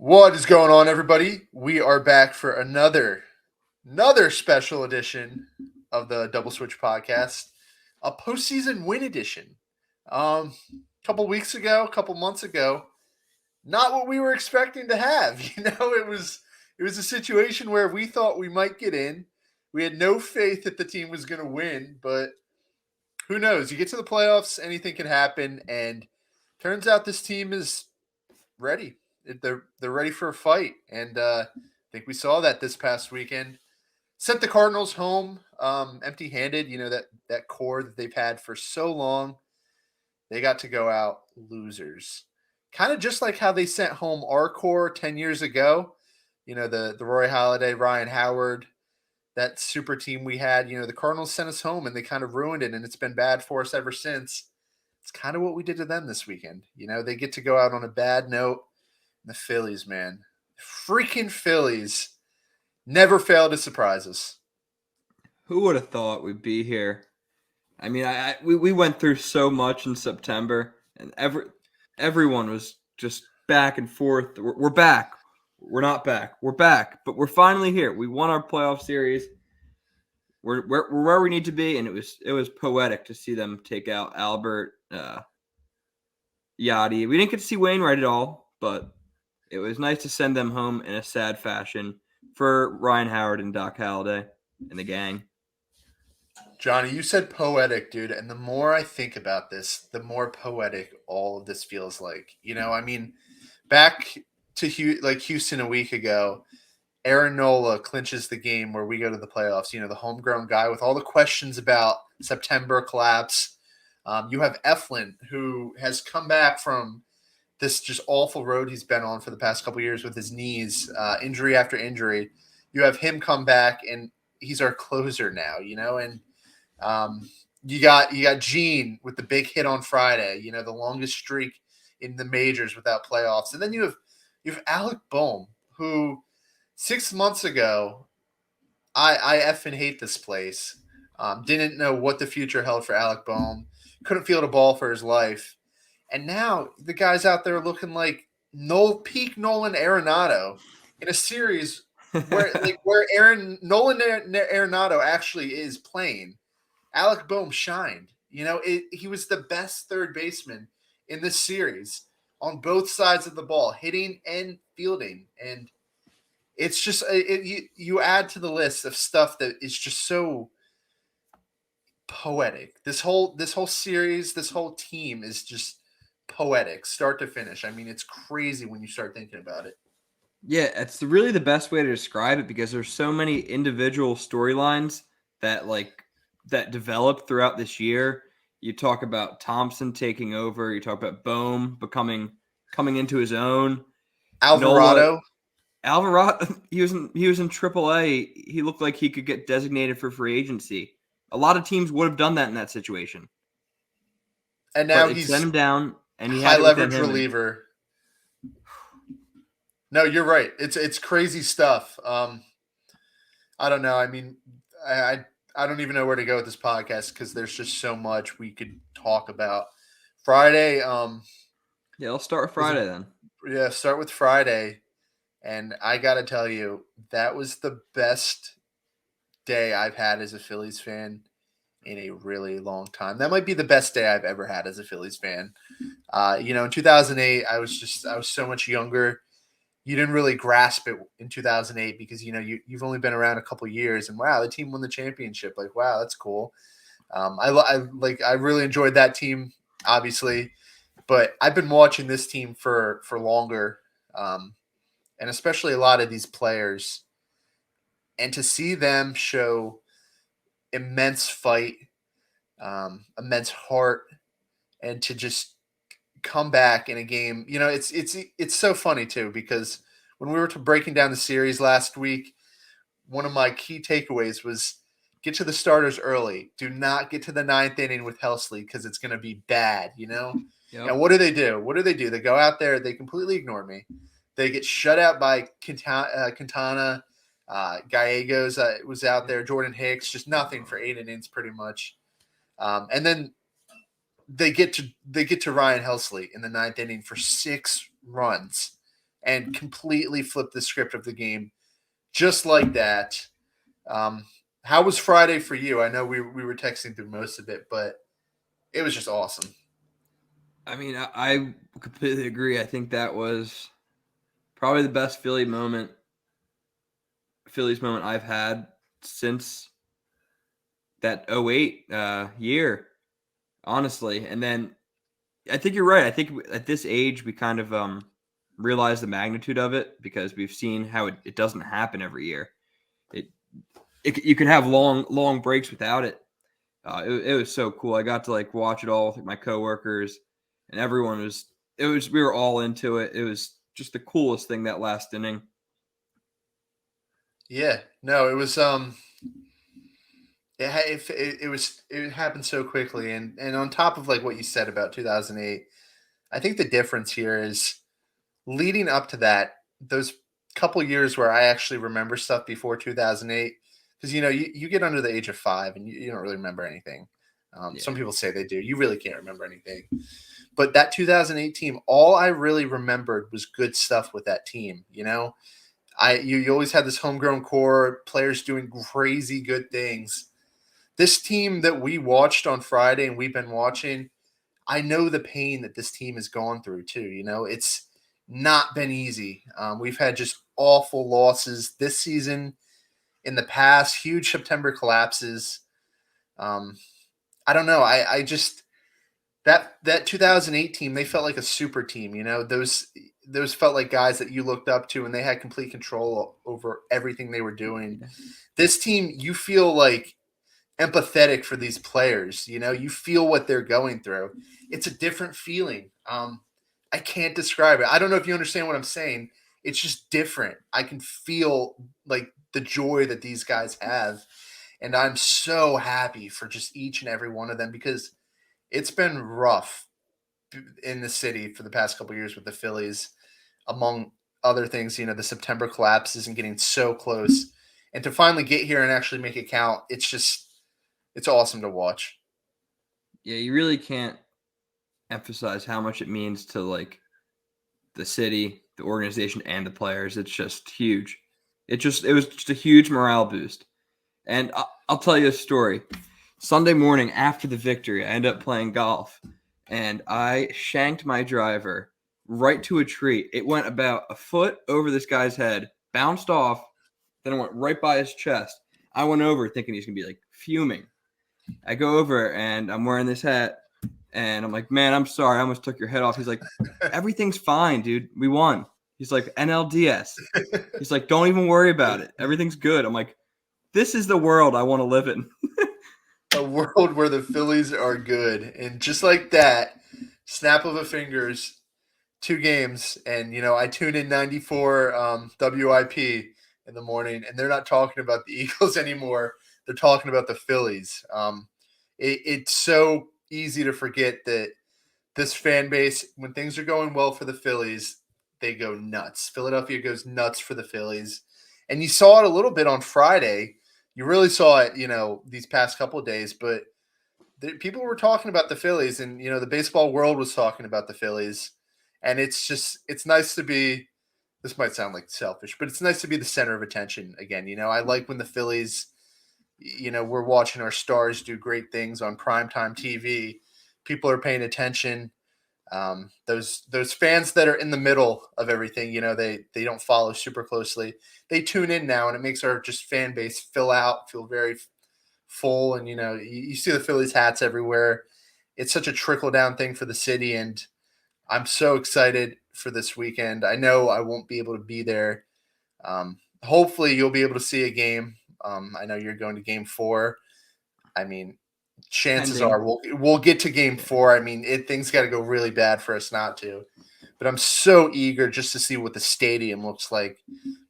What is going on, everybody? We are back for another special edition of the Double Switch podcast, a postseason win edition. A couple weeks ago, a couple months ago, not what we were expecting to have. It was a situation where we thought we might get in. We had no faith that the team was going to win, but who knows? You get to the playoffs, anything can happen, and turns out this team is ready. They're ready for a fight, and I think we saw that this past weekend. Sent the Cardinals home empty-handed. You know that core that they've had for so long. They got to go out losers, kind of just like how they sent home our core 10 years ago. You know the Roy Halladay, Ryan Howard, that super team we had. You know the Cardinals sent us home, and they kind of ruined it, and it's been bad for us ever since. It's kind of what we did to them this weekend. You know they get to go out on a bad note. The Phillies, man. Freaking Phillies never fail to surprise us. Who would have thought we'd be here? I mean, we went through so much in September, and everyone was just back and forth. We're back. We're not back. We're back, but we're finally here. We won our playoff series. We're where we need to be, and it was poetic to see them take out Albert, Yachty. We didn't get to see Wainwright at all, but it was nice to send them home in a sad fashion for Ryan Howard and Doc Halladay and the gang. Johnny, you said poetic, dude, and the more I think about this, the more poetic all of this feels like. You know, I mean, back to Houston a week ago, Aaron Nola clinches the game where we go to the playoffs. You know, the homegrown guy with all the questions about September collapse. You have Eflin, who has come back from this just awful road he's been on for the past couple of years with his knees, injury after injury. You have him come back, and he's our closer now, you know, and you got Gene with the big hit on Friday, you know, the longest streak in the majors without playoffs. And then you have Alec Boehm, who 6 months ago, I effing hate this place. Didn't know what the future held for Alec Boehm. Couldn't field a ball for his life. And now the guy's out there looking like peak Nolan Arenado in a series where Nolan Arenado actually is playing. Alec Boehm shined. You know, he was the best third baseman in this series on both sides of the ball, hitting and fielding. And it's just you add to the list of stuff that is just so poetic. This whole series, this whole team is just poetic, start to finish. I mean, it's crazy when you start thinking about it. Yeah, it's really the best way to describe it because there's so many individual storylines that developed throughout this year. You talk about Thompson taking over. You talk about Boehm coming into his own. Alvarado, he was in AAA. He looked like he could get designated for free agency. A lot of teams would have done that in that situation. and now he's sent him down, and he high had leverage reliever. No, you're right. It's crazy stuff. I don't know. I mean, I don't even know where to go with this podcast because there's just so much we could talk about. Friday. Yeah, let's start with Friday then. Yeah, start with Friday, and I gotta tell you that was the best day I've had as a Phillies fan in a really long time. That might be the best day I've ever had as a Phillies fan. You know, in 2008, I was so much younger. You didn't really grasp it in 2008 because you know you've only been around a couple years, and wow, the team won the championship. Like, wow, that's cool. I really enjoyed that team, obviously, but I've been watching this team for longer, and especially a lot of these players, and to see them show immense fight, immense heart, and to just come back in a game. You know, it's so funny too because when we were breaking down the series last week, one of my key takeaways was get to the starters early. Do not get to the ninth inning with Helsley because it's going to be bad. You know. Yep. And what do? They go out there. They completely ignore me. They get shut out by Quintana. Gallegos was out there. Jordan Hicks, just nothing for 8 innings, pretty much. And then they get to Ryan Helsley in the ninth inning for 6 runs, and completely flipped the script of the game just like that. Um, how was Friday for you? I know we were texting through most of it, but it was just awesome. I mean, I completely agree. I think that was probably the best Phillies moment I've had since that '08 year, honestly. And then I think you're right. I think at this age we kind of realize the magnitude of it because we've seen how it doesn't happen every year. It, you can have long breaks without it. It was so cool. I got to like watch it all with my coworkers, and everyone was. It was we were all into it. It was just the coolest thing that last inning. Yeah, no, it was it happened so quickly, and on top of like what you said about 2008, I think the difference here is leading up to that, those couple years where I actually remember stuff before 2008, because you get under the age of 5 and you don't really remember anything. Some Yeah, people say they do. You really can't remember anything. But that 2008 team, all I really remembered was good stuff with that team. You always had this homegrown core, players doing crazy good things. This team that we watched on Friday and we've been watching, I know the pain that this team has gone through too. It's not been easy. We've had just awful losses this season. In the past, huge September collapses. Um, I don't know. I just that 2008 team, they felt like a super team. Those felt like guys that you looked up to, and they had complete control over everything they were doing. yeah, This team, you feel like empathetic for these players. You feel what they're going through. It's a different feeling. I can't describe it. I don't know if you understand what I'm saying. It's just different. I can feel like the joy that these guys have. And I'm so happy for just each and every one of them because it's been rough in the city for the past couple of years with the Phillies, among other things. The September collapses and getting so close. And to finally get here and actually make it count, it's awesome to watch. yeah. You really can't emphasize how much it means to like the city, the organization, and the players. It's just huge. It was just a huge morale boost. And I'll tell you a story. Sunday morning after the victory, I ended up playing golf, and I shanked my driver right to a tree. It went about a foot over this guy's head, bounced off, then it went right by his chest. I went over thinking he's gonna be like fuming. I go over and I'm wearing this hat, and I'm like, man, I'm sorry, I almost took your head off. He's like, everything's fine, dude. We won. He's like, NLDS. He's like, don't even worry about it. Everything's good. I'm like, this is the world I want to live in. A world where the Phillies are good, and just like that, snap of a fingers, 2 games, and I tune in 94 WIP in the morning, and they're not talking about the Eagles anymore. They're talking about the Phillies. It's so easy to forget that this fan base, when things are going well for the Phillies, they go nuts. Philadelphia goes nuts for the Phillies. And you saw it a little bit on Friday. You really saw it, these past couple of days, but people were talking about the Phillies, and the baseball world was talking about the Phillies. And it's nice to be, this might sound like selfish, but it's nice to be the center of attention again. I like when the Phillies, we're watching our stars do great things on primetime TV. People are paying attention. Those fans that are in the middle of everything, they don't follow super closely. They tune in now, and it makes our just fan base feel very full. And you see the Phillies hats everywhere. It's such a trickle down thing for the city, and I'm so excited for this weekend. I know I won't be able to be there. Hopefully, you'll be able to see a game. I know you're going to Game 4. I mean, chances Pending. are we'll get to Game Yeah. 4. I mean, things got to go really bad for us not to. But I'm so eager just to see what the stadium looks like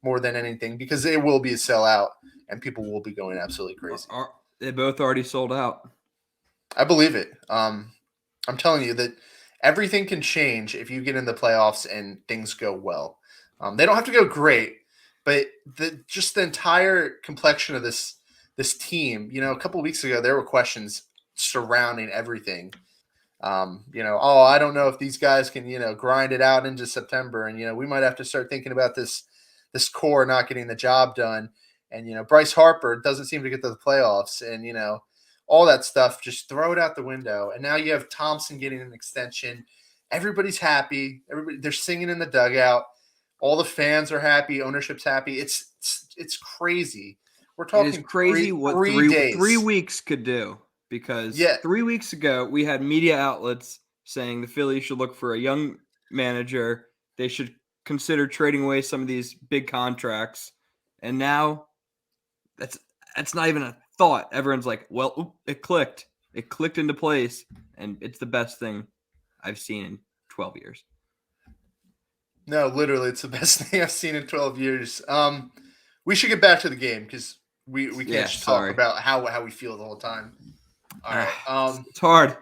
more than anything, because it will be a sellout and people will be going absolutely crazy. They both already sold out. I believe it. I'm telling you that everything can change if you get in the playoffs and things go well. They don't have to go great, but just the entire complexion of this team. A couple of weeks ago there were questions surrounding everything. Oh, I don't know if these guys can, grind it out into September, and we might have to start thinking about this core not getting the job done. And Bryce Harper doesn't seem to get to the playoffs, and all that stuff. Just throw it out the window. And now you have Thompson getting an extension. Everybody's happy. Everybody they're singing in the dugout. All the fans are happy. Ownership's happy. It's crazy. We're It is talking crazy three what three three days. weeks could do, because Yeah, 3 weeks ago we had media outlets saying the Phillies should look for a young manager. They should consider trading away some of these big contracts, and now that's that's not even a thought. Everyone's like, "Well, it clicked. It clicked into place, and it's the best thing I've seen in 12 years." no, literally, it's the best thing I've seen in 12 years. We should get back to the game because we can't Yeah, just talk sorry. about how we feel the whole time. All right. It's hard.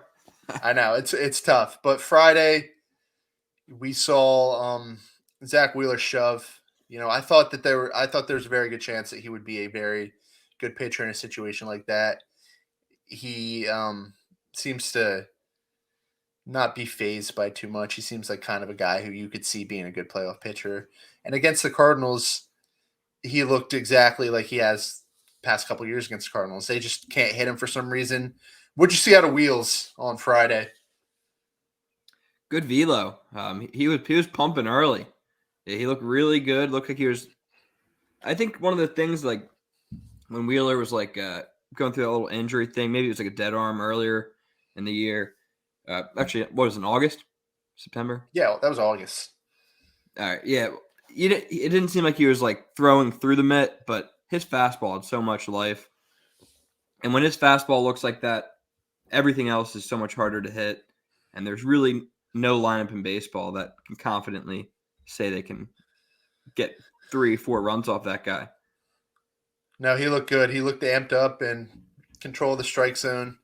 I know it's tough, but Friday we saw Zach Wheeler shove. I thought there was a very good chance that he would be a very good pitcher in a situation like that. He seems to not be phased by too much. He seems like kind of a guy who you could see being a good playoff pitcher. And against the Cardinals, he looked exactly like he has past couple years against the Cardinals. They just can't hit him for some reason. What'd you see out of Wheels on Friday? Good velo. He was pumping early. Yeah, he looked really good. Looked like he was. I think one of the things, like when Wheeler was like going through that little injury thing, maybe it was like a dead arm earlier in the year. Actually, what was it, in August, September? Yeah, that was August. All right, yeah. It didn't seem like he was like throwing through the mitt, but his fastball had so much life. And when his fastball looks like that, everything else is so much harder to hit. And there's really no lineup in baseball that can confidently say they can get 3, 4 runs off that guy. No, he looked good. He looked amped up and control the strike zone.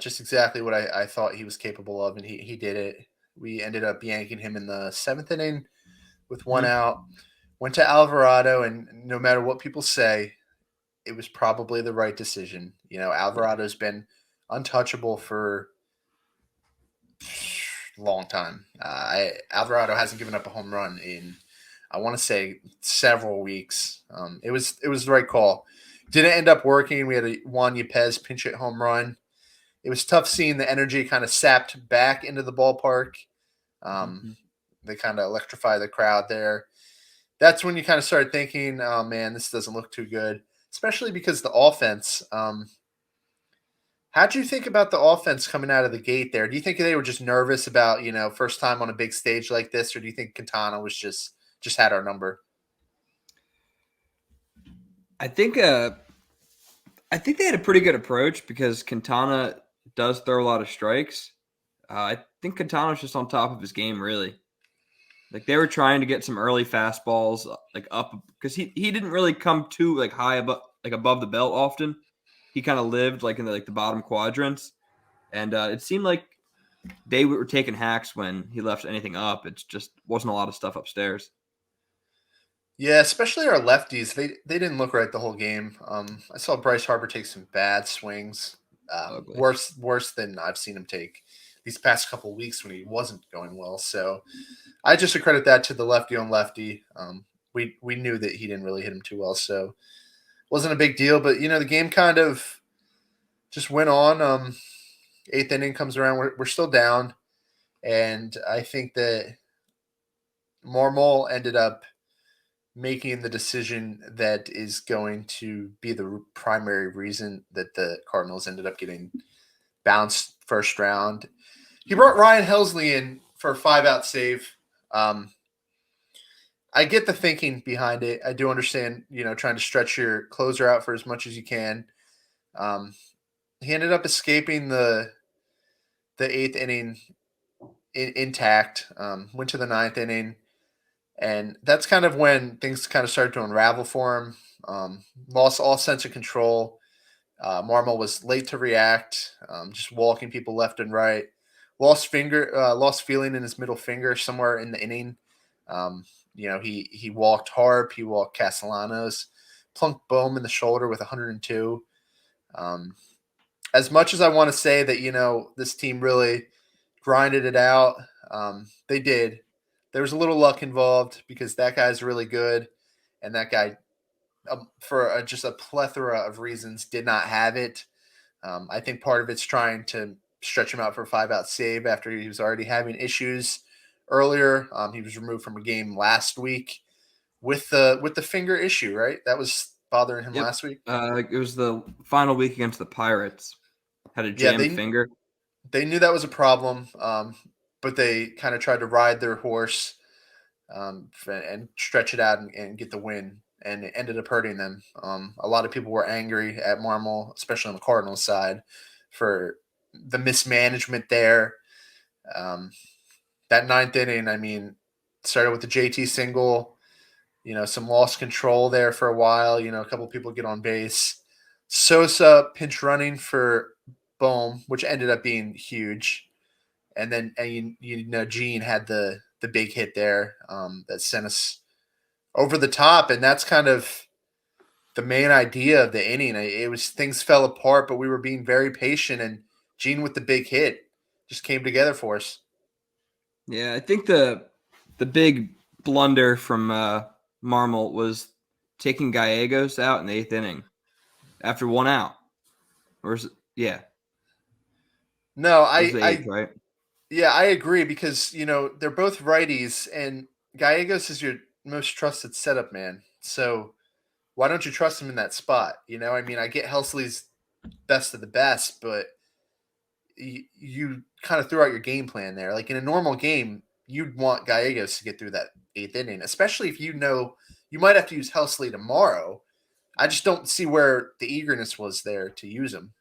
Just exactly what I thought he was capable of, and he did it. We ended up yanking him in the seventh inning with one Mm-hmm. out. Went to Alvarado, and no matter what people say, it was probably the right decision. Yeah. Alvarado's been untouchable for a long time. Alvarado hasn't given up a home run in, I want to say, several weeks. It was the right call. Didn't end up working. We had a Juan Yepez pinch hit home run. It was tough seeing the energy kind of sapped back into the ballpark. Um, Mm-hmm. they kind of electrify the crowd there. That's when you kind of start thinking, oh man, this doesn't look too good, especially because the offense. How'd you think about the offense coming out of the gate there? Do you think they were just nervous about first time on a big stage like this, or do you think Quintana was just had our number? I think I think they had a pretty good approach because Quintana does throw a lot of strikes. I think Quintana's just on top of his game, really. Like they were trying to get some early fastballs, like up, because he didn't really come too like high above, like above the belt often. He kind of lived like in the bottom quadrants, and it seemed like they were taking hacks when he left anything up. It just wasn't a lot of stuff upstairs. Yeah, especially our lefties. They didn't look right the whole game. I saw Bryce Harper take some bad swings, Ugly. worse than I've seen him take these past couple of weeks when he wasn't going well. So I just accredit that to the lefty on lefty. We knew that he didn't really hit him too well, so wasn't a big deal. But the game kind of just went on. Eighth inning comes around, we're still down, and I think that Marmol ended up making the decision that is going to be the primary reason that the Cardinals ended up getting bounced first round. He brought Ryan Helsley in for a 5-out save. Um, I get the thinking behind it. I do understand, trying to stretch your closer out for as much as you can. Um, he ended up escaping the eighth inning intact. Went to the ninth inning, and that's kind of when things kind of started to unravel for him. Lost all sense of control. Marmol was late to react, just walking people left and right. Lost feeling in his middle finger somewhere in the inning. He walked Harp, he walked Castellanos, plunked Bohm in the shoulder with 102. Um, as much as I want to say that this team really grinded it out, they did. There was a little luck involved because that guy's really good, and that guy, for just a plethora of reasons, did not have it. I think part of it's trying to stretch him out for a 5-out save after he was already having issues earlier. He was removed from a game last week with the finger issue, right? That was bothering him Yep. last week. It was the final week against the Pirates. Had a Yeah, jammed finger. they knew that was a problem, but they kind of tried to ride their horse and stretch it out and get the win, and it ended up hurting them. A lot of people were angry at Marmol, especially on the Cardinals side, for the mismanagement there. Um, that ninth inning, I mean, started with the JT single. Some lost control there for a while. A couple people get on base. Sosa pinch running for Bohm, which ended up being huge. And then Gene had the big hit there that sent us over the top, and that's kind of the main idea of the inning. It was things fell apart, but we were being very patient, and Gene with the big hit just came together for us. Yeah, I think the big blunder from Marmol was taking Gallegos out in the 8th inning after 1 out. Or is it, yeah, No, it was the eighth, right? yeah, I agree because they're both righties, and Gallegos is your most trusted setup man. So why don't you trust him in that spot? I mean, I get Helsley's best of the best, but you kind of threw out your game plan there. Like in a normal game, you'd want Gallegos to get through that 8th inning, especially if you might have to use Helsley tomorrow. I just don't see where the eagerness was there to use him.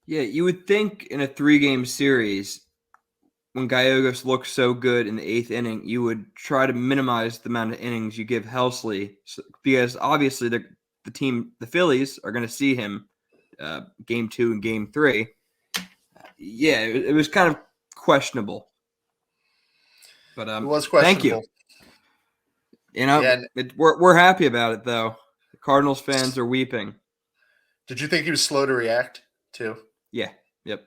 Yeah, you would think in a 3-game series, when Gallegos looks so good in the 8th inning, you would try to minimize the amount of innings you give Helsley, because obviously the Phillies, are going to see him game 2 and game 3. Yeah, it was kind of questionable, but It was thank you. questionable. Yeah. We're happy about it though. The Cardinals fans are weeping. Did you think he was slow to react too? Yeah. Yep.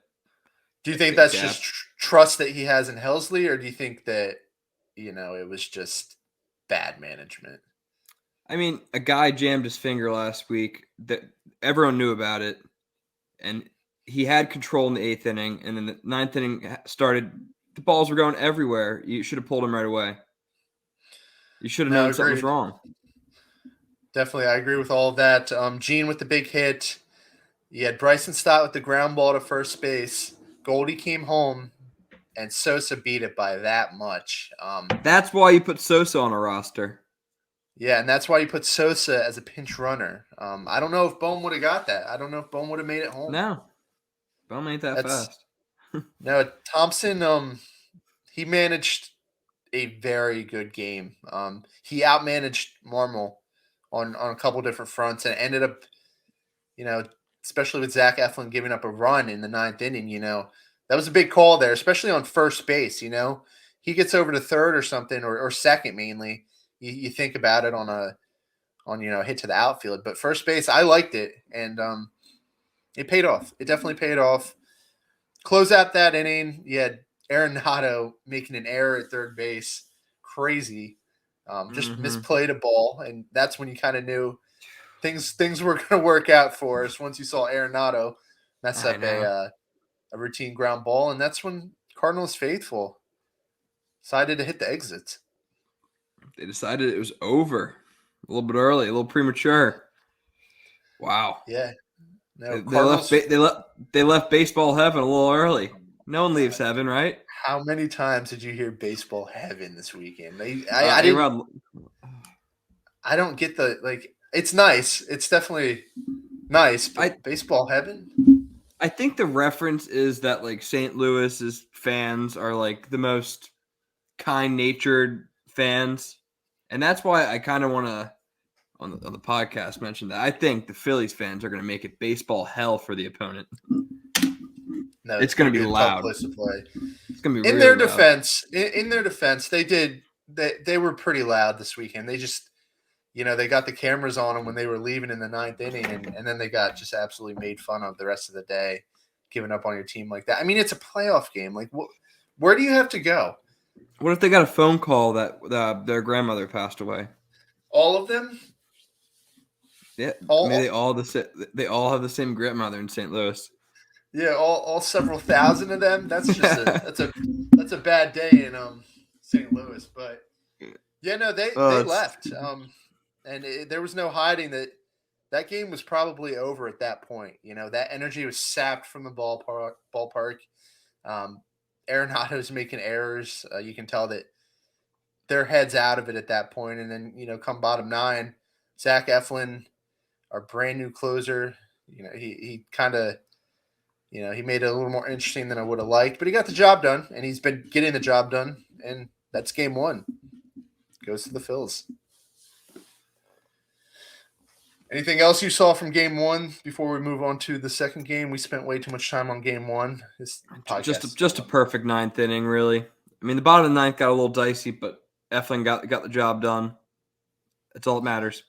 Do you think Big that's gap. just trust that he has in Helsley, or do you think that it was just bad management? I mean, a guy jammed his finger last week. That everyone knew about it, and he had control in the 8th inning, and then the 9th inning started. The balls were going everywhere. You should have pulled him right away. You should have No, known something was agreed. wrong. Definitely, I agree with all of that. Gene with the big hit. You had Bryson Stott with the ground ball to first base. Goldie came home, and Sosa beat it by that much. That's why you put Sosa on a roster. Yeah, and that's why you put Sosa as a pinch runner. I don't know if Bohm would have got that. I don't know if Bohm would have made it home. No, Bum ain't that That's fast. no Thompson. He managed a very good game. He outmanaged Marmol on a couple different fronts, and ended up, you know, especially with Zach Eflin giving up a run in the ninth inning. That was a big call there, especially on first base. He gets over to third or something, or second mainly. You think about it on hit to the outfield, but first base, I liked it, and it paid off. It definitely paid off. Close out that inning, you had Arenado making an error at third base, crazy. Just Mm-hmm. misplayed a ball, and that's when you kind of knew things were going to work out for us. Once you saw Arenado mess I up know. a routine ground ball, and that's when Cardinals faithful decided to hit the exits. They decided it was over a little bit early, a little premature. Wow. Yeah, no They left. Cardinals. They left baseball heaven a little early. No one leaves heaven, right? How many times did you hear baseball heaven this weekend? I didn't. A I don't get the like. It's nice. It's definitely nice, I but baseball heaven. I think the reference is that like St. Louis's fans are like the most kind-natured fans, and that's why I kind of want to on the podcast mention that I think the Phillies fans are going to make it baseball hell for the opponent. No, It's it's going going to to be be a tough loud. place to play. It's going to be In really their loud. defense, they did. They were pretty loud this weekend. They just, they got the cameras on them when they were leaving in the ninth inning, and then they got just absolutely made fun of the rest of the day. giving up on your team like that. I mean, it's a playoff game. Like, where do you have to go? What if they got a phone call that their grandmother passed away? All of them? Yeah, I mean All they all have the same grandmother in St. Louis. Yeah, all several thousand of them. That's just that's a bad day in St. Louis. But yeah, no, they Oh, it's left. And there was no hiding that that game was probably over at that point. You know, that energy was sapped from the ballpark. Um, Arenado's making errors. You can tell that their heads out of it at that point. And then come bottom nine, Zach Eflin, our brand new closer. He kind of he made it a little more interesting than I would have liked, but he got the job done, and he's been getting the job done, and that's game one. Goes to the Phils. Anything else you saw from game one before we move on to the second game? We spent way too much time on game one. This podcast just a perfect ninth inning, really. I mean, the bottom of the ninth got a little dicey, but Eflin got the job done. That's all that matters.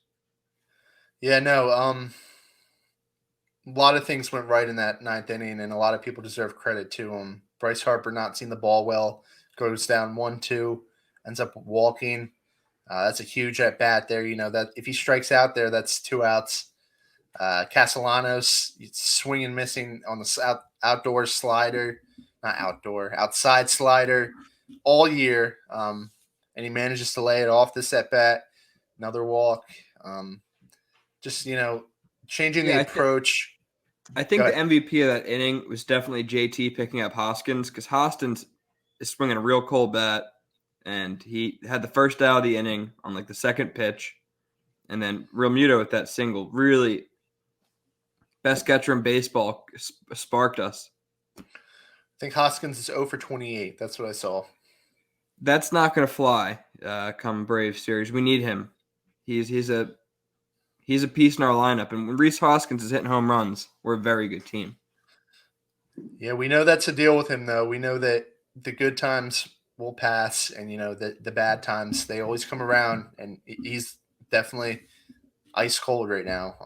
Yeah, no. A lot of things went right in that ninth inning, and a lot of people deserve credit to him. Bryce Harper not seeing the ball well, goes down 1-2, ends up walking. That's a huge at bat there. That if he strikes out there, that's 2 outs. Castellanos swinging missing on the outdoor slider, not outdoor, outside slider all year, and he manages to lay it off this at bat. Another walk. Just changing the Yeah, approach. I Go think the ahead. MVP of that inning was definitely JT picking up Hoskins because Hoskins is swinging a real cold bat, and he had the first out of the inning on like the second pitch, and then Real Muto with that single really best catcher in baseball sparked us. I think Hoskins is 0 for 28. That's what I saw. That's not going to fly. Come Braves series, we need him. He's a piece in our lineup, and when Rhys Hoskins is hitting home runs, we're a very good team. Yeah, we know that's a deal with him, though. We know that the good times will pass, and the bad times they always come around, and he's definitely ice cold right now.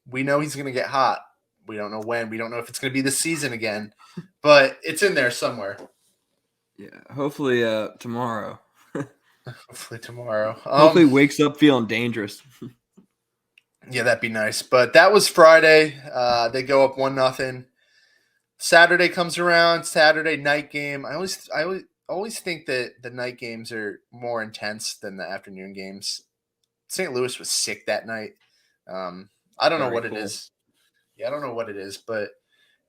We know he's going to get hot. We don't know when. We don't know if it's going to be this season again, but it's in there somewhere. Yeah, hopefully tomorrow. Hopefully tomorrow. Hopefully wakes up feeling dangerous. Yeah, that'd be nice. But that was Friday. They go up 1-0. Saturday comes around. Saturday night game. I always think that the night games are more intense than the afternoon games. St. Louis was sick that night. I don't know Very what it cool. is. Yeah, I don't know what it is, but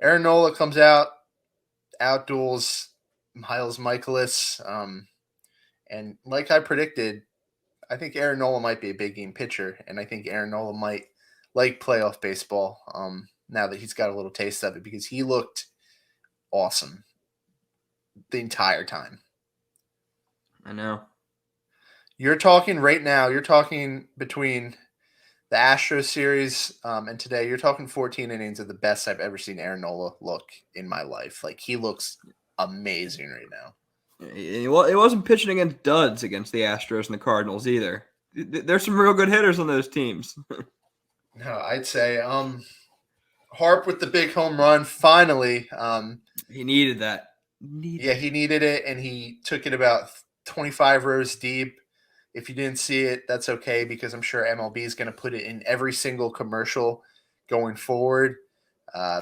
Aaron Nola comes out, outduels Miles Michaelis. And like I predicted, I think Aaron Nola might be a big game pitcher, and I think Aaron Nola might like playoff baseball now that he's got a little taste of it because he looked awesome the entire time. I know. You're talking right now, you're talking between the Astros series and today, you're talking 14 innings of the best I've ever seen Aaron Nola look in my life. Like, he looks amazing right now. Well, it wasn't pitching against duds against the Astros and the Cardinals either. There's some real good hitters on those teams. No, I'd say Harp with the big home run finally. He needed that. Yeah, he needed it, and he took it about 25 rows deep. If you didn't see it, that's okay because I'm sure MLB is going to put it in every single commercial going forward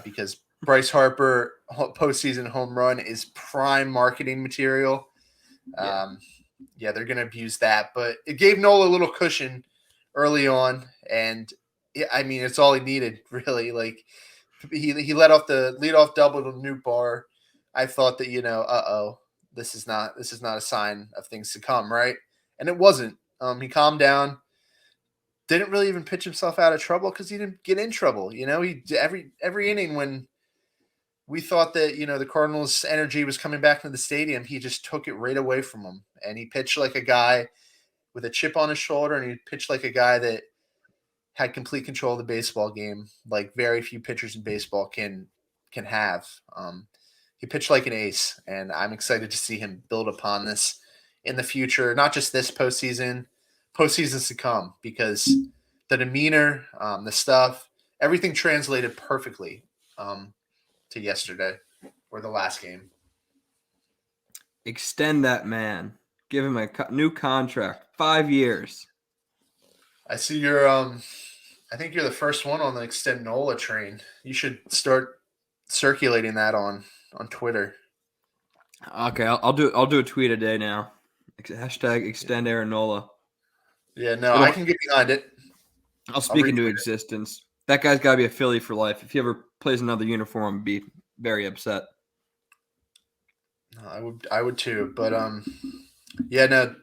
because Bryce Harper postseason home run is prime marketing material. Yeah. Yeah, they're going to abuse that, but it gave Nola a little cushion early on, and I mean, it's all he needed, really. Like, he let off the leadoff double to Newt Bar. I thought that this is not a sign of things to come, right? And it wasn't. He calmed down. Didn't really even pitch himself out of trouble because he didn't get in trouble. He every inning when we thought that the Cardinals' energy was coming back into the stadium, he just took it right away from them, and he pitched like a guy with a chip on his shoulder, and he pitched like a guy that had complete control of the baseball game, like very few pitchers in baseball can have. He pitched like an ace, and I'm excited to see him build upon this in the future, not just this postseasons to come, because the demeanor, the stuff, everything translated perfectly to to yesterday or the last game. Extend that man. Give him a new contract. 5 years. I see you're I think you're the first one on the extend Nola train. You should start circulating that on Twitter. Okay, I'll do a tweet a day now. Hashtag extend Aaron Nola. Yeah, no, I It'll can get behind it. I'll I'll speak retweet into it. existence. That guy's got to be a Philly for life. If he ever plays another uniform, I'd be very upset. No, I would too. But yeah, no,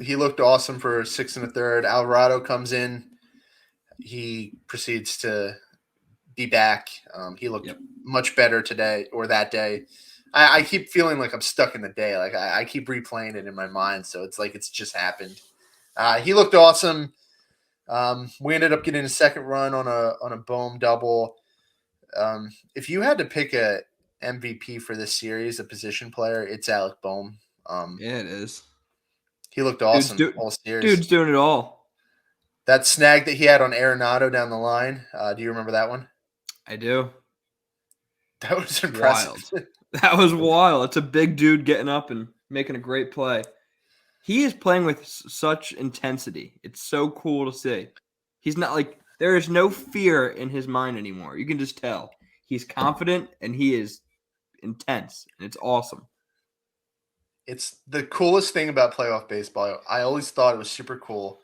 he looked awesome for 6 1/3. Alvarado comes in. He proceeds to be back. He looked Yep. much better today or that day. I keep feeling like I'm stuck in the day. Like I keep replaying it in my mind, so it's like it's just happened. He looked awesome. We ended up getting a second run on a Bohm double. If you had to pick a MVP for this series, a position player, it's Alec Bohm. Yeah, it is. He looked Dude's awesome do, all series. dude's doing it all. That snag that he had on Arenado down the line, do you remember that one? I do. That was impressive. Wild. That was wild. It's a big dude getting up and making a great play. He is playing with such intensity. It's so cool to see. He's not like there is no fear in his mind anymore. You can just tell. He's confident and he is intense, and it's awesome. It's the coolest thing about playoff baseball. I always thought it was super cool.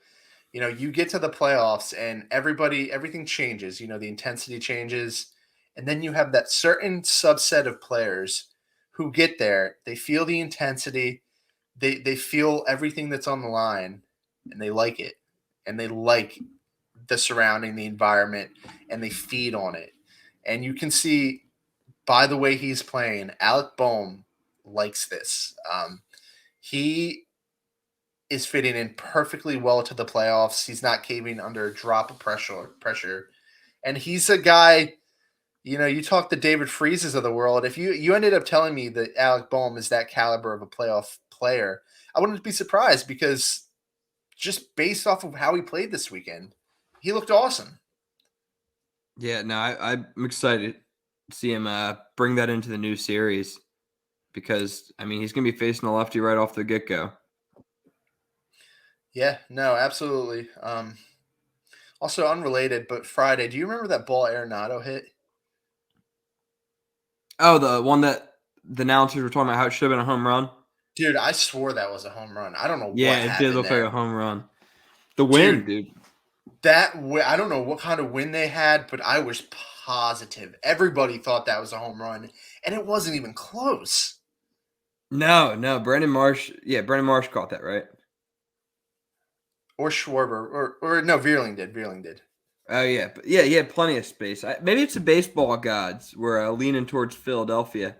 You get to the playoffs and everything changes. The intensity changes. And then you have that certain subset of players who get there. They feel the intensity. They feel everything that's on the line and they like it. And they like the surrounding, the environment, and they feed on it. And you can see by the way he's playing, Alec Bohm likes this. He is fitting in perfectly well to the playoffs. He's not caving under a drop of pressure. And he's a guy, you talk to David Freezes of the world. If you ended up telling me that Alec Bohm is that caliber of a playoff player, I wouldn't be surprised because just based off of how he played this weekend, he looked awesome. Yeah, no, I'm excited to see him bring that into the new series because, I mean, he's going to be facing a lefty right off the get-go. Yeah, no, absolutely. Also unrelated, but Friday, do you remember that ball Arenado hit? Oh, the one that the announcers were talking about how it should have been a home run? Dude, I swore that was a home run. I don't know Yeah, what it did happened look like a there. home run. The wind, Dude, dude. I don't know what kind of win they had, but I was positive. Everybody thought that was a home run, and it wasn't even close. No, Brandon Marsh. Yeah, Brandon Marsh caught that, right? Or Schwarber, or no, Veerling did. Veerling did. Oh, yeah. But yeah, he had plenty of space. Maybe it's the baseball gods. We're leaning towards Philadelphia.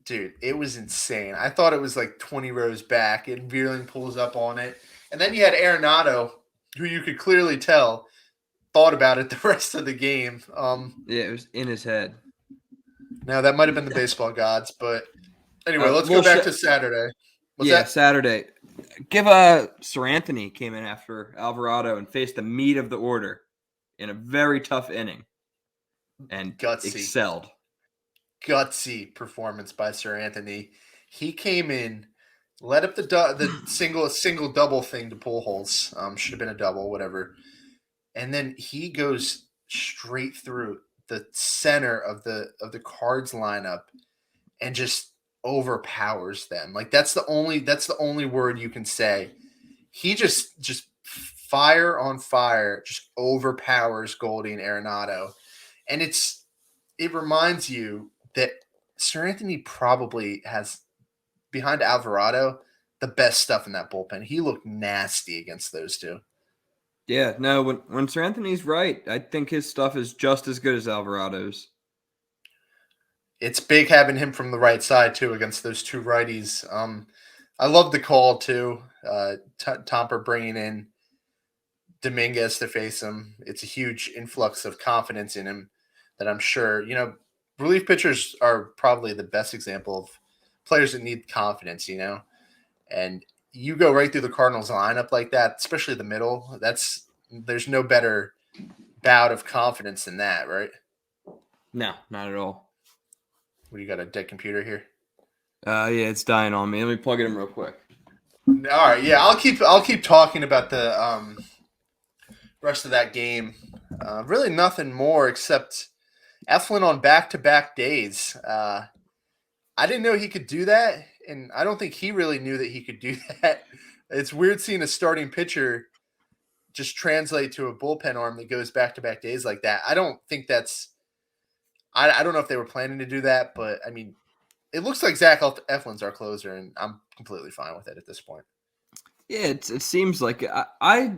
Dude, it was insane. I thought it was like 20 rows back, and Veerling pulls up on it. And then you had Arenado, who you could clearly tell thought about it the rest of the game. Yeah, it was in his head. Now, that might have been the baseball gods, but anyway, let's go Well, back to Saturday. What's yeah, that? Saturday. Give Sir Anthony came in after Alvarado and faced the meat of the order in a very tough inning and Gutsy. excelled. Gutsy performance by Sir Anthony. He came in, led up the single double thing to Pujols. Should have been a double, whatever. And then he goes straight through the center of the Cards lineup and just overpowers them. Like that's the only word you can say. He just fire on fire, just overpowers Goldie and Arenado, and it reminds you that Sir Anthony probably has behind Alvarado the best stuff in that bullpen. He looked nasty against those two. Yeah, no, when Sir Anthony's right, I think his stuff is just as good as Alvarado's. It's big having him from the right side too against those two righties. I love the call too. Tomper bringing in Dominguez to face him. It's a huge influx of confidence in him that I'm sure, relief pitchers are probably the best example of players that need confidence, and you go right through the Cardinals lineup like that, especially the middle. There's no better bout of confidence than that, right? No, not at all. What do you got, a dead computer here? Yeah, it's dying on me. Let me plug it in real quick. All right, yeah, I'll keep talking about the rest of that game. Really nothing more except Eflin on back-to-back days. I didn't know he could do that, and I don't think he really knew that he could do that. It's weird seeing a starting pitcher just translate to a bullpen arm that goes back-to-back days like that. I don't think that's. I don't know if they were planning to do that, but I mean, it looks like Zach Eflin's our closer, and I'm completely fine with it at this point. Yeah, it seems like I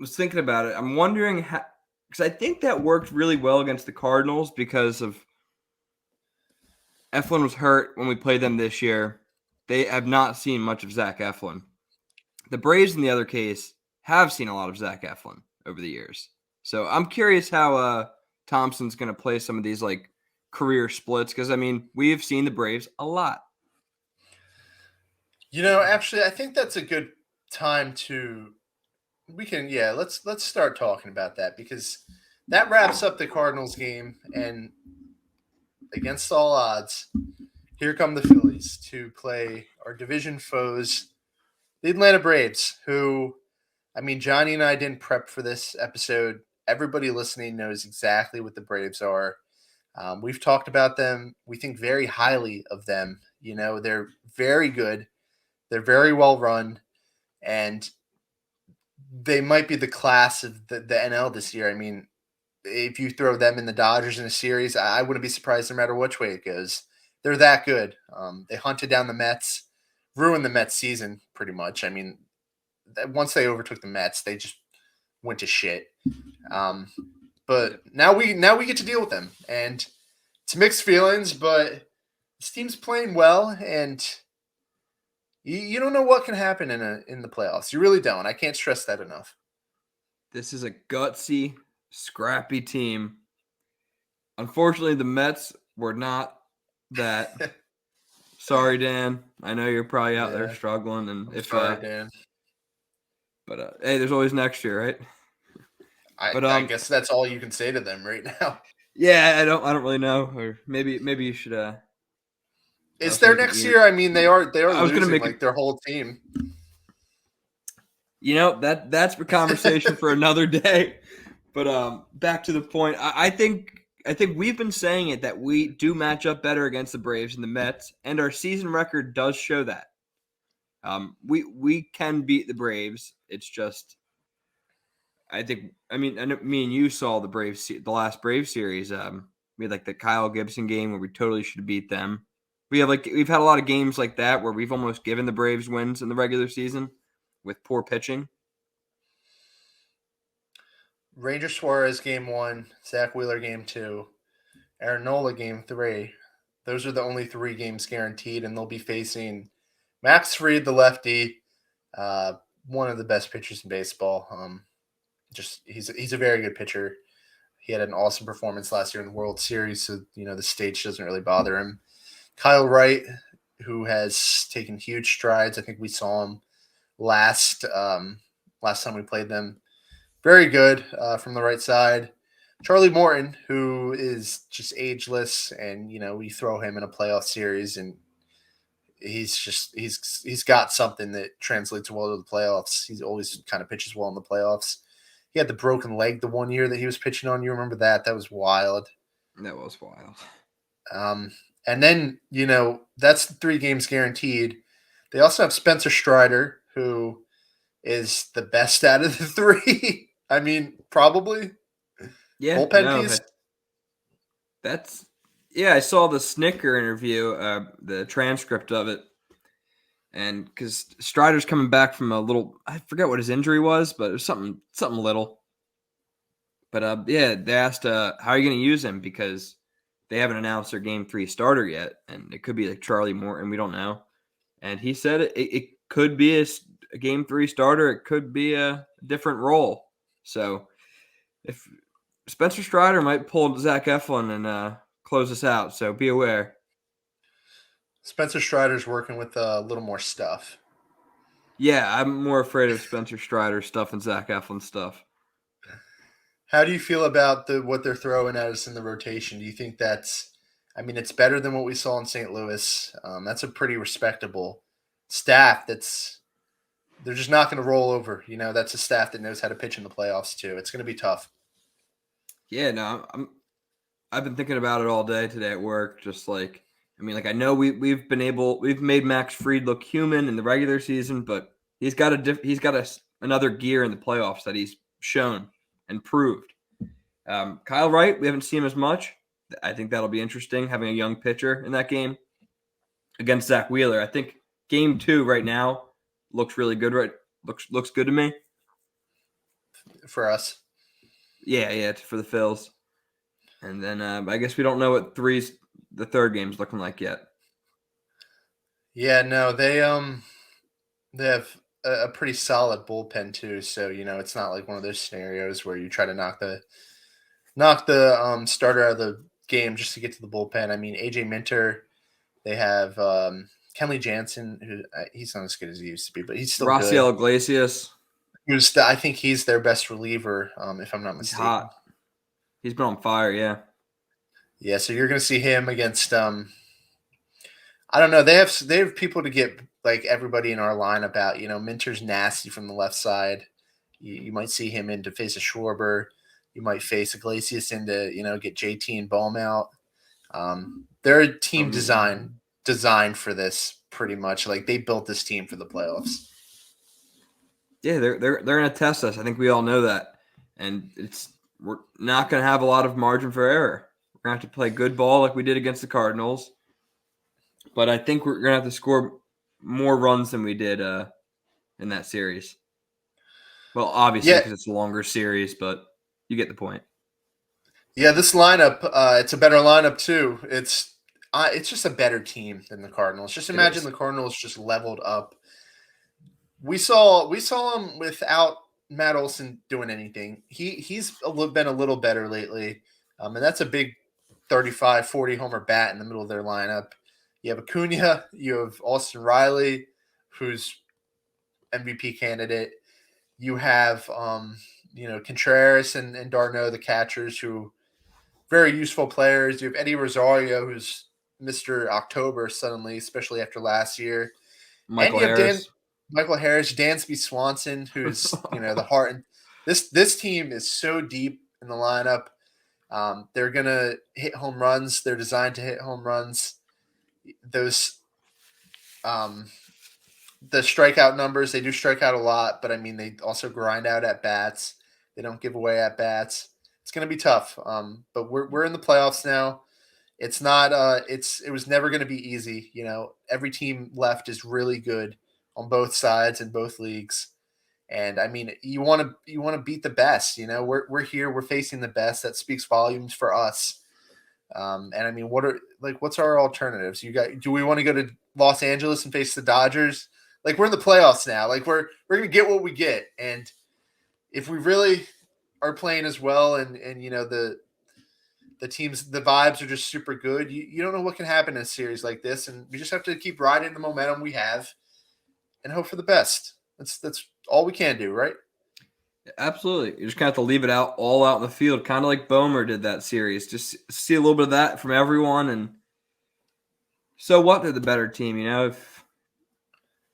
was thinking about it. I'm wondering how, because I think that worked really well against the Cardinals because of Eflin was hurt when we played them this year. They have not seen much of Zach Eflin. The Braves, in the other case, have seen a lot of Zach Eflin over the years. So I'm curious how Thompson's going to play some of these like career splits because I mean we've seen the Braves a lot. Actually, I think that's a good time to we can yeah let's start talking about that because that wraps up the Cardinals game, and against all odds, here come the Phillies to play our division foes, the Atlanta Braves, who, I mean, Johnny and I didn't prep for this episode. Everybody listening knows exactly what the Braves are. We've talked about them. We think very highly of them. They're very good. They're very well run, and they might be the class of the NL this year. I mean, if you throw them and the Dodgers in a series, I wouldn't be surprised no matter which way it goes. They're that good. They hunted down the Mets, ruined the Mets season pretty much. I mean, once they overtook the Mets, they just went to shit. But now we get to deal with them, and it's mixed feelings. But this team's playing well, and you don't know what can happen in the playoffs. You really don't. I can't stress that enough. This is a gutsy, scrappy team. Unfortunately, the Mets were not that. Sorry, Dan. I know you're probably out there Yeah, struggling, and I'm if sorry, Dan. but hey, there's always next year, right? I But I guess that's all you can say to them right now. yeah, I don't really know, or maybe you should I Is was there making next ear. year? I mean, they are I was gonna losing make like it. their whole team. That's a conversation for another day. But back to the point, I think we've been saying it that we do match up better against the Braves and the Mets, and our season record does show that. We can beat the Braves. It's just I know me and you saw the last Brave series. We had like the Kyle Gibson game where we totally should have beat them. We've had a lot of games like that where we've almost given the Braves wins in the regular season with poor pitching. Ranger Suarez game 1, Zach Wheeler game 2, Aaron Nola game 3. Those are the only 3 games guaranteed, and they'll be facing Max Fried, the lefty, uh, one of the best pitchers in baseball. Just he's a very good pitcher. He had an awesome performance last year in the World Series, so the stage doesn't really bother him. Kyle Wright, who has taken huge strides. I think we saw him last last time we played them. Very good from the right side. Charlie Morton, who is just ageless, and we throw him in a playoff series, and he's got something that translates well to the playoffs. He's always kind of pitches well in the playoffs. He had the broken leg the one year that he was pitching on. You remember that? That was wild. That was wild. Um, and then that's the 3 games guaranteed. They also have Spencer Strider, who is the best out of the 3. I mean, probably Yeah, bullpen no, piece. that's yeah. I saw the Snicker interview, the transcript of it, and because Strider's coming back from a little, I forget what his injury was, but it was something little. But yeah, they asked how are you going to use him because they haven't announced their Game 3 starter yet, and it could be like Charlie Morton. We don't know, and he said it could be a Game 3 starter. It could be a different role. So if Spencer Strider might pull Zach Eflin and close us out, so be aware. Spencer Strider's working with a little more stuff. Yeah, I'm more afraid of Spencer Strider stuff than Zach Eflin stuff. How do you feel about what they're throwing at us in the rotation? Do you think that's? I mean, it's better than what we saw in St. Louis. That's a pretty respectable staff. They're just not going to roll over. That's a staff that knows how to pitch in the playoffs too. It's going to be tough. Yeah, no, I've been thinking about it all day today at work. Just like, I mean, like I know we've made Max Fried look human in the regular season, but he's got another gear in the playoffs that he's shown and proved. Kyle Wright, we haven't seen him as much. I think that'll be interesting having a young pitcher in that game against Zach Wheeler. I think game 2 right now looks really good. Right, looks good to me. For us. Yeah, for the Phils. And then I guess we don't know what the third game's looking like yet. Yeah, no, they have a pretty solid bullpen too. So it's not like one of those scenarios where you try to knock the starter out of the game just to get to the bullpen. I mean, AJ Minter. They have Kenley Jansen, who he's not as good as he used to be, but he's still Raciel good. Iglesias, I think he's their best reliever, if I'm not he's mistaken. hot. He's been on fire, yeah. Yeah, so you're going to see him against. I don't know. They have people to get like everybody in our lineup out. Minter's nasty from the left side. You might see him in to face a Schwarber. You might face Iglesias in to get JT and Bohm out. They're a team designed for this pretty much. Like they built this team for the playoffs. Yeah, they're going to test us. I think we all know that, and we're not going to have a lot of margin for error. We're going to have to play good ball like we did against the Cardinals, but I think we're going to have to score more runs than we did in that series. Well, obviously Yeah, because it's a longer series, but you get the point. yeah. This lineup, it's a better lineup too. It's just a better team than the Cardinals. Just It imagine is. the Cardinals just leveled up. We saw him without Matt Olson doing anything. Been a little better lately, and that's a big 35, 40 homer bat in the middle of their lineup. You have Acuna, you have Austin Riley, who's MVP candidate. You have Contreras and Darno, the catchers, who very useful players. You have Eddie Rosario, who's Mr. October suddenly, especially after last year. And Michael you have Harris. Michael Harris, Dansby Swanson, who's the heart. And this team is so deep in the lineup. They're gonna hit home runs. They're designed to hit home runs. Those the strikeout numbers, they do strike out a lot, but I mean they also grind out at bats. They don't give away at bats. It's gonna be tough. But we're in the playoffs now. It's not it was never gonna be easy. Every team left is really good on both sides in both leagues. And I mean, you want to beat the best. We're here. We're facing the best. That speaks volumes for us. And I mean, what's our alternatives? Do we want to go to Los Angeles and face the Dodgers? Like we're in the playoffs now. Like we're gonna get what we get. And if we really are playing as well, and the teams, the vibes are just super good. You don't know what can happen in a series like this, and we just have to keep riding the momentum we have and hope for the best. That's all we can do, right? Absolutely. You just kind of have to leave it all out in the field, kind of like Bomer did that series. Just see a little bit of that from everyone. And so what? They're the better team. If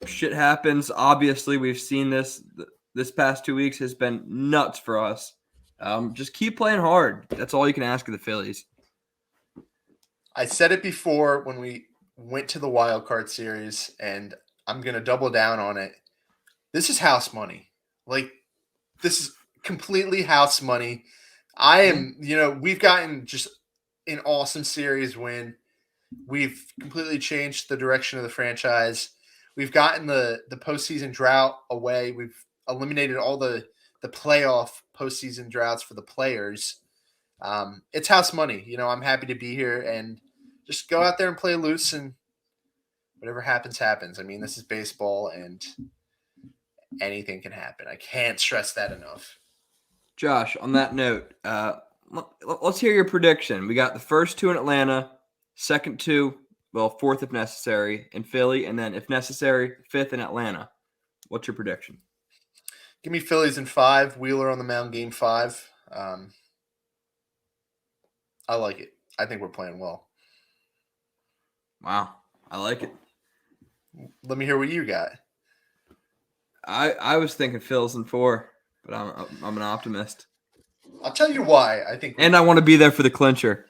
shit happens, obviously we've seen this past 2 weeks has been nuts for us. Just keep playing hard. That's all you can ask of the Phillies. I said it before when we went to the wild card series, and I'm gonna double down on it. This is house money. Like this is completely house money. Yeah. We've gotten just an awesome series win. We've completely changed the direction of the franchise. We've gotten the postseason drought away. We've eliminated all the playoff postseason droughts for the players. It's house money. I'm happy to be here and just go out there and play loose, and whatever happens, happens. I mean, this is baseball and anything can happen. I can't stress that enough. Josh, on that note, let's hear your prediction. We got the first 2 in Atlanta, second 2, well, fourth if necessary, in Philly, and then if necessary, fifth in Atlanta. What's your prediction? Give me Phillies in 5. Wheeler on the mound, game 5. I like it. I think we're playing well. Wow, I like it. Let me hear what you got. I was thinking Phillies in 4, but I'm an optimist, I'll tell you why. I think and I want to be there for the clincher.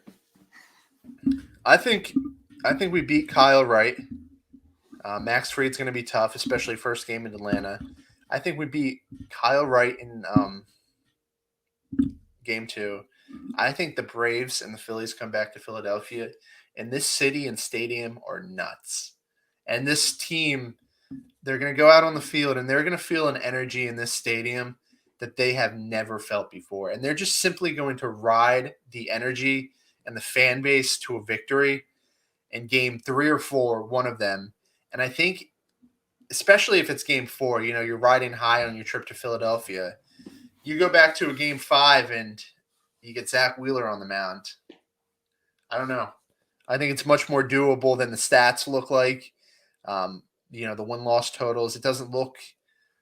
I think I think we beat Kyle Wright. Max Fried's going to be tough, especially first game in Atlanta. I think we beat Kyle Wright in game 2. I think the Braves and the Phillies come back to Philadelphia, and this city and stadium are nuts. And this team, they're going to go out on the field and they're going to feel an energy in this stadium that they have never felt before. And they're just simply going to ride the energy and the fan base to a victory in game 3 or 4, one of them. And I think, especially if it's game 4, you're riding high on your trip to Philadelphia. You go back to a game 5 and you get Zach Wheeler on the mound. I don't know. I think it's much more doable than the stats look like. The win-loss totals. It doesn't look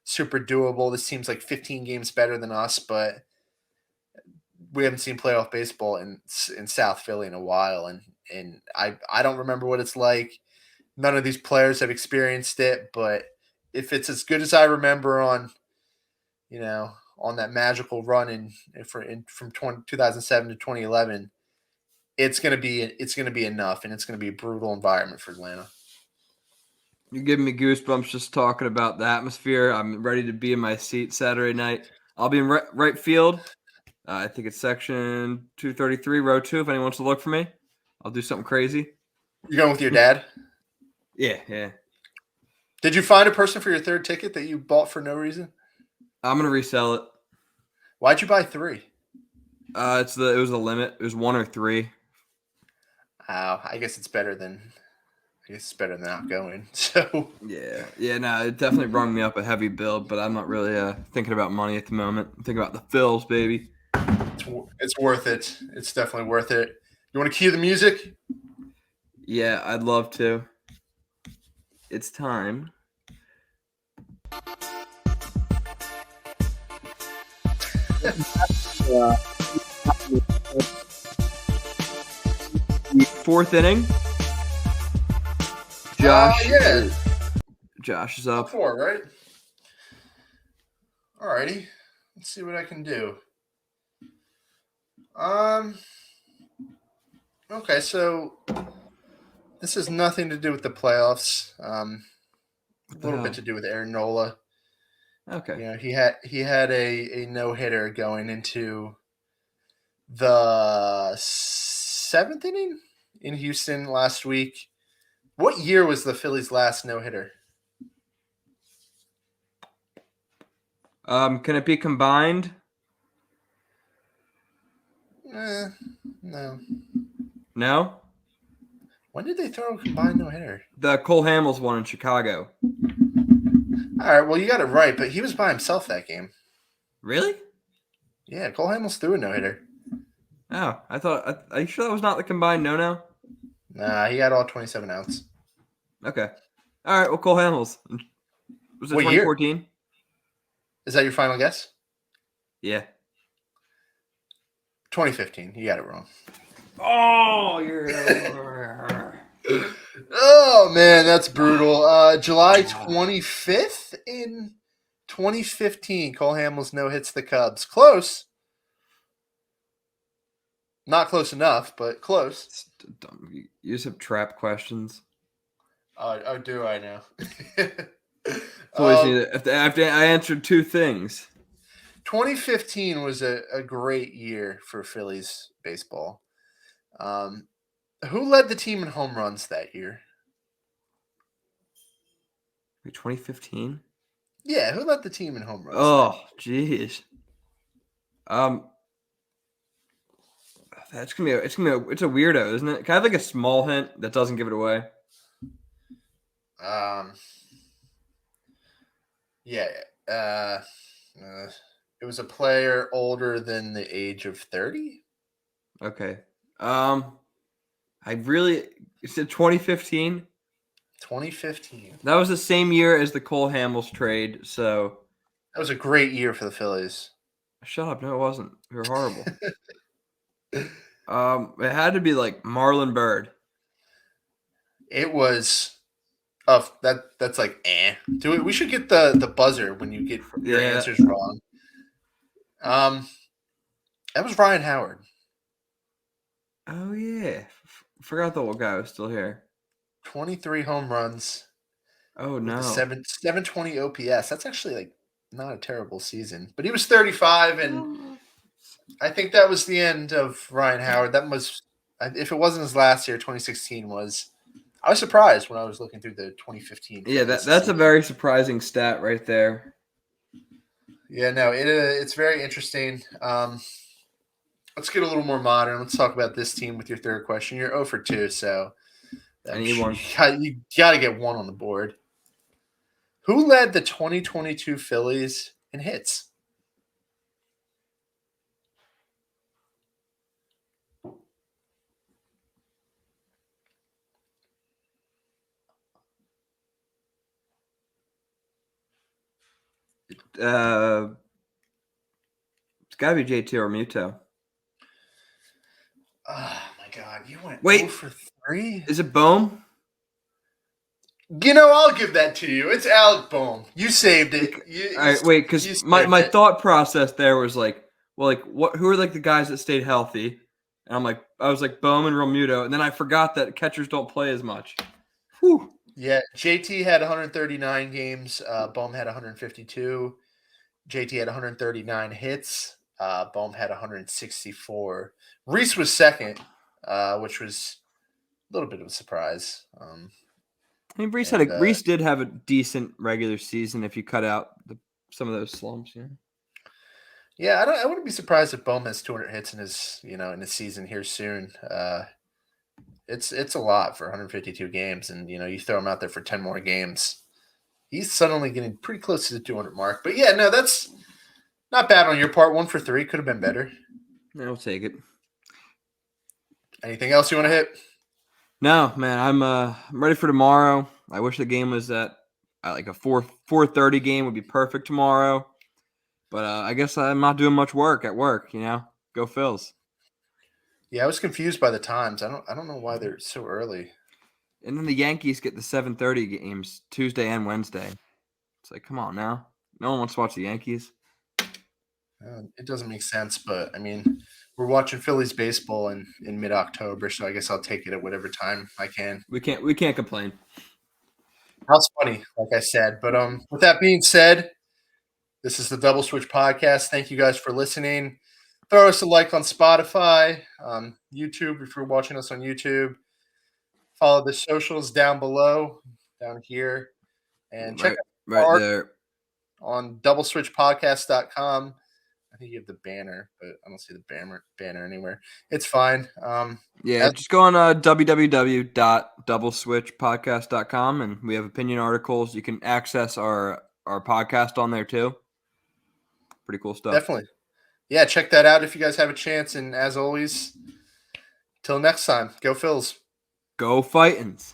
super doable. This seems like 15 games better than us, but we haven't seen playoff baseball in South Philly in a while, and I don't remember what it's like. None of these players have experienced it, but if it's as good as I remember on that magical run from 2007 to 2011, it's gonna be enough, and it's gonna be a brutal environment for Atlanta. You're giving me goosebumps just talking about the atmosphere. I'm ready to be in my seat Saturday night. I'll be in right field. I think it's section 233, row 2. If anyone wants to look for me, I'll do something crazy. You going with your dad? Yeah. Did you find a person for your third ticket that you bought for no reason? I'm gonna resell it. Why'd you buy 3? It was a limit. It was 1 or 3. I guess it's better than not going. So Yeah. No, it definitely rung me up a heavy bill, but I'm not really thinking about money at the moment. I'm thinking about the Phils, baby. it's worth it. It's definitely worth it. You want to cue the music? Yeah, I'd love to. It's time. Fourth inning. Yeah. Josh is up. 4, right? Alrighty. Let's see what I can do. Okay, so this has nothing to do with the playoffs. A little bit to do with Aaron Nola. Okay. He had a no hitter going into the 7th inning in Houston last week. What year was the Phillies' last no hitter? Can it be combined? No. No. When did they throw a combined no hitter? The Cole Hamels one in Chicago. All right, well, you got it right, but he was by himself that game. Really? Yeah, Cole Hamels threw a no hitter. Oh, I thought. Are you sure that was not the combined no? Nah, he had all 27 outs. Okay. All right. Well, Cole Hamels. Was it What year? 2014? Is that your final guess? Yeah. 2015. You got it wrong. Oh, you're. Oh man, that's brutal. July 25th in 2015, Cole Hamels no hits the Cubs. Close. Not close enough, but close. You just have trap questions. Oh, do I know? After I answered 2 things. 2015 was a great year for Phillies baseball. Who led the team in home runs that year? Wait, 2015? Yeah, who led the team in home runs? Oh, jeez. It's a weirdo, isn't it? Can I have like a small hint that doesn't give it away? Yeah. It was a player older than the age of 30. Okay. You said 2015? 2015. That was the same year as the Cole Hamels trade, so That was a great year for the Phillies. shut up. No, it wasn't. You're horrible. It had to be like Marlon Byrd. It was that's like Do it. We should get the buzzer when you get your Yeah. answers wrong. That was Ryan Howard. Oh yeah. Forgot the old guy was still here. 23 home runs Oh with the no. 720 OPS. That's actually like not a terrible season. But he was 35, and I think that was the end of Ryan Howard. That was, if it wasn't his last year, 2016 was. I was surprised when I was looking through the 2015 Yeah, Phillies to that's see a him. very surprising stat right there. Yeah, no, it's very interesting. Let's get a little more modern. Let's talk about this team with your third question. You're 0 for 2, so I need one. you got to get one on the board. Who led the 2022 Phillies in hits? It's gotta be JT or Muto. Oh my God, you went Wait, 0 for 3. is it Bohm? You know, I'll give that to you. It's Alec Bohm. You saved it. All right, wait, because You my saved it. thought process there was like, well, like what? Who are like the guys that stayed healthy? And I was like Bohm and Realmuto, and then I forgot that catchers don't play as much. Whew. Yeah, JT had 139 games. Bohm had 152. JT had 139 hits. Bohm had 164. Reese was second, which was a little bit of a surprise. I mean, And Reese did have a decent regular season if you cut out some of those slumps. Yeah. yeah, I wouldn't be surprised if Bohm has 200 hits in his season here soon. It's a lot for 152 games, and you throw him out there for 10 more games, he's suddenly getting pretty close to the 200 mark. But yeah, no, that's not bad on your part. 1 for 3 could have been better. I'll take it. Anything else you want to hit? No, man, I'm ready for tomorrow. I wish the game was at like a 4:30 game would be perfect tomorrow. But I guess I'm not doing much work at work. Go Phils. Yeah, I was confused by the times. I don't know why they're so early. And then the Yankees get the 7:30 games Tuesday and Wednesday. It's like, come on now. No one wants to watch the Yankees. It doesn't make sense, but I mean, we're watching Phillies baseball in mid-October, so I guess I'll take it at whatever time I can. We can't complain. That's funny, like I said. But with that being said, this is the Double Switch Podcast. Thank you guys for listening. Throw us a like on Spotify, YouTube if you're watching us on YouTube. Follow the socials down below, down here, and check out our Right art there. on doubleswitchpodcast.com. I think you have the banner, but I don't see the banner anywhere. It's fine. Yeah, just go on www.doubleswitchpodcast.com, and we have opinion articles. You can access our podcast on there too. Pretty cool stuff. Definitely. Yeah, check that out if you guys have a chance. And as always, till next time, go Phils. Go Fightins.